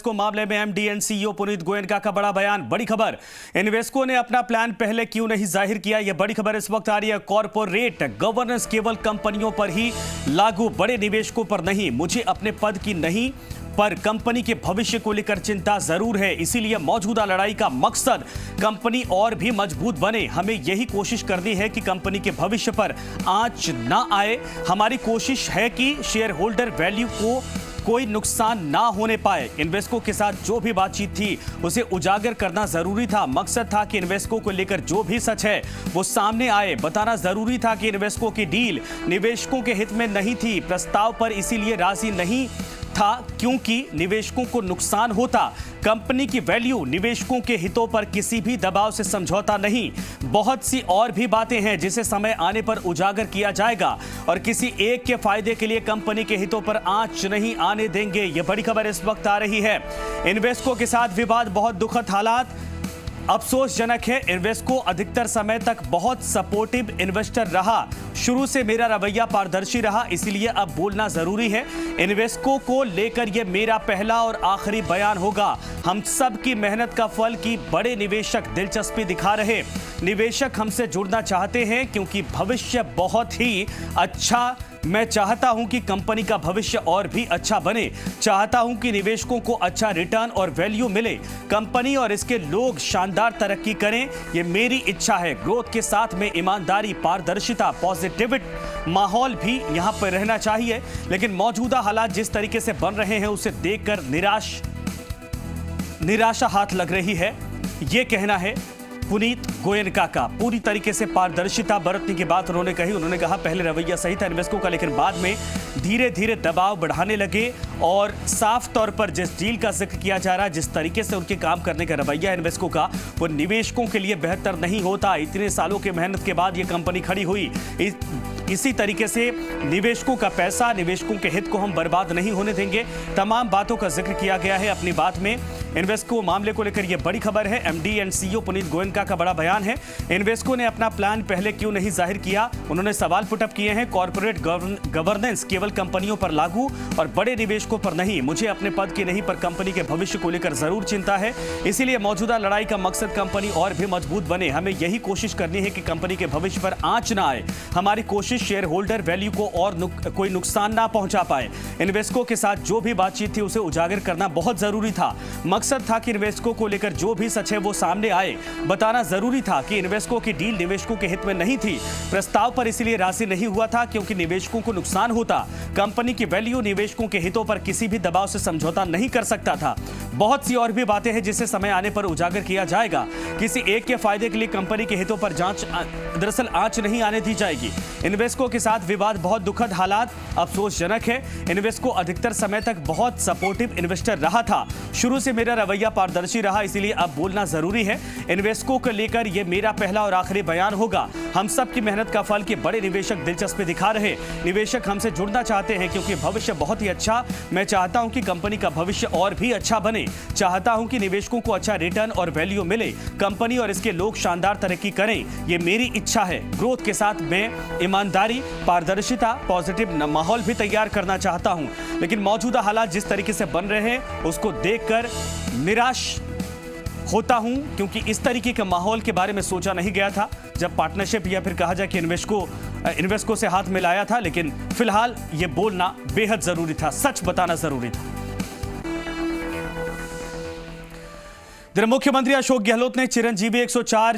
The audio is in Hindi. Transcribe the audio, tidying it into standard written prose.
को मामले में MD and CEO Puneet Goenka का बड़ा बयान। बड़ी खबर, इन्वेस्को ने अपना प्लान पहले क्यों नहीं जाहिर किया। यह बड़ी खबर इस वक्त आ रही है। कॉर्पोरेट गवर्नेंस केवल कंपनियों पर ही लागू, बड़े निवेशकों पर नहीं। मुझे अपने पद की नहीं पर कंपनी के भविष्य को लेकर चिंता जरूर है, इसीलिए मौजूदा लड़ाई का मकसद कंपनी और भी मजबूत बने। हमें यही कोशिश करनी है कि कंपनी के भविष्य पर आंच ना आए। हमारी कोशिश है कि शेयर होल्डर वैल्यू को कोई नुकसान ना होने पाए। इन्वेस्को के साथ जो भी बातचीत थी उसे उजागर करना जरूरी था। मकसद था कि इन्वेस्को को लेकर जो भी सच है वो सामने आए। बताना जरूरी था कि इन्वेस्को की डील निवेशकों के हित में नहीं थी। प्रस्ताव पर इसीलिए राजी नहीं था क्योंकि निवेशकों को नुकसान होता। कंपनी की वैल्यू, निवेशकों के हितों पर किसी भी दबाव से समझौता नहीं। बहुत सी और भी बातें हैं जिसे समय आने पर उजागर किया जाएगा और किसी एक के फायदे के लिए कंपनी के हितों पर आंच नहीं आने देंगे। यह बड़ी खबर इस वक्त आ रही है। इन्वेस्को के साथ विवाद, बहुत दुखद हालात, अफसोसजनक है। इन्वेस्को अधिकतर समय तक बहुत सपोर्टिव इन्वेस्टर रहा। शुरू से मेरा रवैया पारदर्शी रहा, इसीलिए अब बोलना जरूरी है। इन्वेस्को को लेकर यह मेरा पहला और आखिरी बयान होगा। हम सब की मेहनत का फल कि बड़े निवेशक दिलचस्पी दिखा रहे। निवेशक हमसे जुड़ना चाहते हैं क्योंकि भविष्य बहुत ही अच्छा। मैं चाहता हूं कि कंपनी का भविष्य और भी अच्छा बने। चाहता हूं कि निवेशकों को अच्छा रिटर्न और वैल्यू मिले। कंपनी और इसके लोग शानदार तरक्की करें, यह मेरी इच्छा है। ग्रोथ के साथ में ईमानदारी, पारदर्शिता, पॉजिटिविटी माहौल भी यहां पर रहना चाहिए। लेकिन मौजूदा हालात जिस तरीके से बन रहे हैं उसे देखकर निराशा हाथ लग रही है। यह कहना है पुनीत गोयनका का। पूरी तरीके से पारदर्शिता बरतने की बात उन्होंने कही। उन्होंने कहा पहले रवैया सही था इन्वेस्को का, लेकिन बाद में धीरे धीरे दबाव बढ़ाने लगे और साफ तौर पर जिस डील का जिक्र किया जा रहा है, जिस तरीके से उनके काम करने का रवैया इन्वेस्को का, वो निवेशकों के लिए बेहतर नहीं होता। इतने सालों की मेहनत के बाद ये कंपनी खड़ी हुई। इसी तरीके से निवेशकों का पैसा, निवेशकों के हित को हम बर्बाद नहीं होने देंगे। तमाम बातों का जिक्र किया गया है अपनी बात में। इन्वेस्को मामले को लेकर यह बड़ी खबर है। MD and CEO Puneet Goenka का बड़ा बयान है। इन्वेस्को ने अपना प्लान पहले क्यों नहीं जाहिर किया। उन्होंने सवाल पुटअप किए हैं। कॉर्पोरेट गवर्नेंस केवल कंपनियों पर लागू और बड़े निवेशकों पर नहीं। मुझे अपने पद की नहीं पर कंपनी के भविष्य को लेकर जरूर चिंता है, इसीलिए मौजूदा लड़ाई का मकसद कंपनी और भी मजबूत बने। हमें यही कोशिश करनी है कि कंपनी के भविष्य पर आंच ना आए। हमारी कोशिश शेयर होल्डर वैल्यू को और कोई नुकसान ना पहुंचा पाए। इन्वेस्को के साथ जो भी बातचीत थी उसे उजागर करना बहुत जरूरी था। मकसद था कि इन्वेस्को को लेकर जो भी सच है वो सामने आए। बताना जरूरी था कि इन्वेस्को की डील निवेशकों के हित में नहीं थी। प्रस्ताव पर इसलिए राजी नहीं हुआ था क्योंकि निवेशकों को नुकसान होता। कंपनी की वैल्यू, निवेशकों के हितों पर किसी भी दबाव से समझौता नहीं कर सकता था। बहुत सी और भी बातें हैं जिसे समय आने पर उजागर किया जाएगा। किसी एक के फायदे के लिए कंपनी के हितों पर दरअसल आंच नहीं आने दी जाएगी। इन्वेस्को के साथ विवाद, बहुत दुखद हालात, अफसोसजनक है। इन्वेस्को अधिकतर समय तक बहुत सपोर्टिव इन्वेस्टर रहा था। शुरू से मेरा रवैया पारदर्शी रहा, इसीलिए अब बोलना जरूरी है। इन्वेस्को को लेकर यह मेरा पहला और आखिरी बयान होगा। हम सब की मेहनत का फल कि बड़े निवेशक दिलचस्पी दिखा रहे। निवेशक हमसे जुड़ना चाहते हैं क्योंकि भविष्य बहुत ही अच्छा। मैं चाहता हूं कि कंपनी का भविष्य और भी अच्छा बने। चाहता हूं कि निवेशकों को अच्छा रिटर्न और वैल्यू मिले। कंपनी और इसके लोग शानदार तरक्की करें, यह मेरी इच्छा है। ग्रोथ के साथ मैं ईमानदारी, पारदर्शिता, पॉजिटिव माहौल भी तैयार करना चाहता हूं। लेकिन मौजूदा हालात जिस तरीके से बन रहे हैं उसको देखकर निराश होता हूं क्योंकि इस तरीके के माहौल के बारे में सोचा नहीं गया था जब पार्टनरशिप या फिर कहा जाए कि इन्वेस्को से हाथ मिलाया था। लेकिन फिलहाल यह बोलना बेहद जरूरी था, सच बताना जरूरी था। मुख्यमंत्री अशोक गहलोत ने चिरंजीवी 104